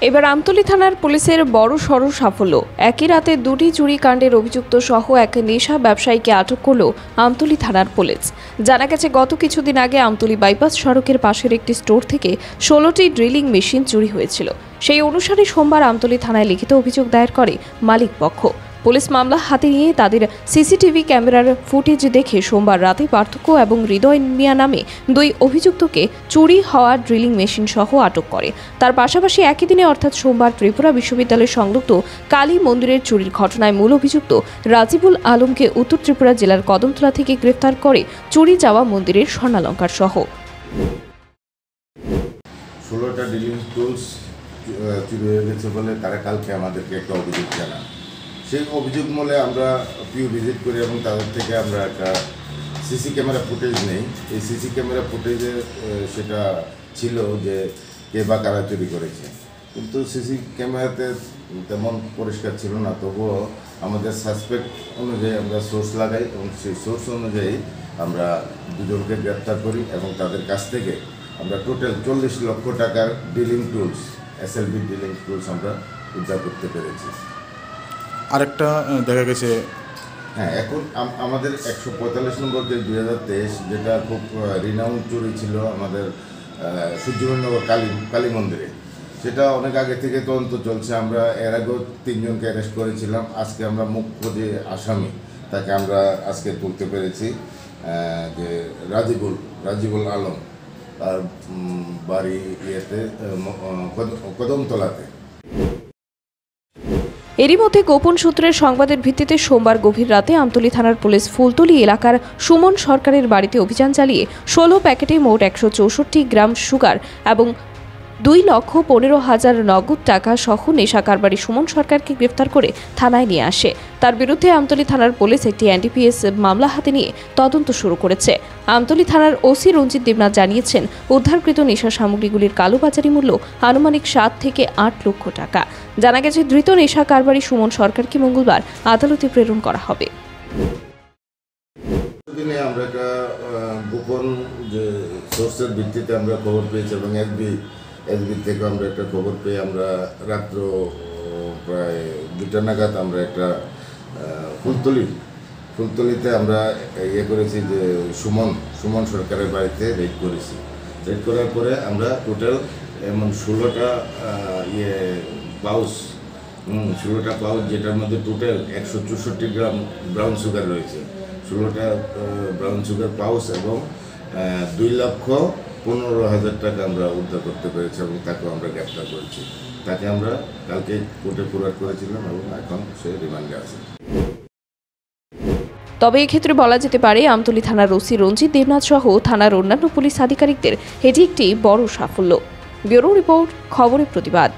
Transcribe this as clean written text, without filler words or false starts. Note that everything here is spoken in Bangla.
এবার আমতলী থানার পুলিশের বড় সড় সাফল্য। একই রাতে দুটি চুরি কাণ্ডের অভিযুক্ত সহ এক নেশা ব্যবসায়ীকে আটক করল আমতলী থানার পুলিশ। জানা গেছে, গত কিছুদিন আগে আমতলী বাইপাস সড়কের পাশের একটি স্টোর থেকে 16টি ড্রিলিং মেশিন চুরি হয়েছিল। সেই অনুসারে সোমবার আমতলী থানায় লিখিত অভিযোগ দায়ের করে মালিক পক্ষ। পুলিশ মামলা হাতে নিয়ে তাদের সিসিটিভি ক্যামেরার ফুটেজ দেখে সোমবার রাতে পার্থক্য এবং হৃদয় মিয়া নামে দুই অভিযুক্তকে চুরি হওয়া ড্রিলিং মেশিন সহ আটক করে। তার পাশাপাশি একই দিনে অর্থাৎ সোমবার ত্রিপুরা বিশ্ববিদ্যালয়ের সংলগ্ন কালী মন্দিরের চুরির ঘটনায় মূল অভিযুক্ত রাজিবুল আলমকে উত্তর ত্রিপুরা জেলার কদমতলা থেকে গ্রেফতার করে চুরি যাওয়া মন্দিরের স্বর্ণালঙ্কার সহ 16টা ড্রিলিং টুলস চুরি হয়ে গেছে বলে তারা কালকে আমাদেরকে একটা অভিযোগ জানান। সেই অভিযোগ মূলে আমরা পিউ ভিজিট করি এবং তাদের থেকে আমরা একটা সিসি ক্যামেরা ফুটেজ নেই। এই সিসি ক্যামেরা ফুটেজে সেটা ছিল যে কে বা কারা চুরি করেছে, কিন্তু সিসি ক্যামেরাতে তেমন পরিষ্কার ছিল না। তবুও আমাদের সাসপেক্ট অনুযায়ী আমরা সোর্স লাগাই এবং সেই সোর্স অনুযায়ী আমরা দুজনকে গ্রেপ্তার করি এবং তাদের কাছ থেকে আমরা টোটাল 40 লক্ষ টাকার drilling tools, SLB drilling tools আমরা উদ্ধার করতে পেরেছি। আরেকটা দেখা গেছে, হ্যাঁ, এখন আমাদের 145 নম্বর কেস 2023, যেটা খুব রিনাউন্ড চুরি ছিল আমাদের সূর্যমন্দির কালী মন্দিরে, সেটা অনেক আগে থেকে তদন্ত চলছে। আমরা এর আগেও 3 জনকে অ্যারেস্ট করেছিলাম। আজকে আমরা মুখ্য যে আসামি তাকে আমরা আজকে তুলতে পেরেছি, যে রাজিবুল আলম, তার বাড়ি কদমতলাতে। এরই মধ্যে গোপন সূত্রের সংবাদের ভিত্তিতে সোমবার গভীর রাতে আমতলী থানার পুলিশ ফুলতলী এলাকার সুমন সরকারের বাড়িতে অভিযান চালিয়ে 16 প্যাকেটে মোট 164 গ্রাম সুগার এবং 2,15,000 নগদ টাকা সহ নেশা কারবারি সুমন সরকারকে গ্রেফতার করে থানায় নিয়ে আসে। তার বিরুদ্ধে আমতলী থানার পুলিশ একটি NDPS মামলা হাতে নিয়ে তদন্ত শুরু করেছে। আমতলী থানার ওসি রঞ্জিত দেবনাথ জানিয়েছেন, উদ্ধারকৃত নেশা সামগ্রীগুলির কালোবাজারি মূল্য আনুমানিক 7 থেকে 8 লক্ষ টাকা। জানা গেছে, ধৃত নেশা কারবারি সুমন সরকারকে মঙ্গলবার আদালতে প্রেরণ করা হবে। দিনে আমরা একটা গোপন যে সোর্সের ভিত্তিতে আমরা খবর পেয়েছি এবং এসবি থেকে আমরা একটা খবর পেয়ে আমরা রাত্র প্রায় 2টা নাগাদ আমরা একটা ফুলতলিতে আমরা করেছি, যে সুমন সরকারের বাড়িতে রেড করেছি। রেড করার পরে আমরা টোটাল এমন 16টা পাউচ, 16টা পাউচ, যেটার মধ্যে টোটাল 164 গ্রাম ব্রাউন সুগার রয়েছে, 16টা ব্রাউন সুগার পাউচ এবং 2,15,000 টাকা আমরা উদ্ধার করতে পেরেছি এবং তাকেও আমরা গ্রেপ্তার করেছি। তাকে আমরা কালকে কোর্টে ফরওয়ার্ড করেছিলাম এবং এখন সে রিমান্ডে আছে। তবে এক্ষেত্রে বলা যেতে পারে, আমতলী থানার ওসি রঞ্জিত দেবনাথ সহ থানার অন্যান্য পুলিশ আধিকারিকদের এটি একটি বড় সাফল্য। ব্যুরো রিপোর্ট, খবরের প্রতিবাদ।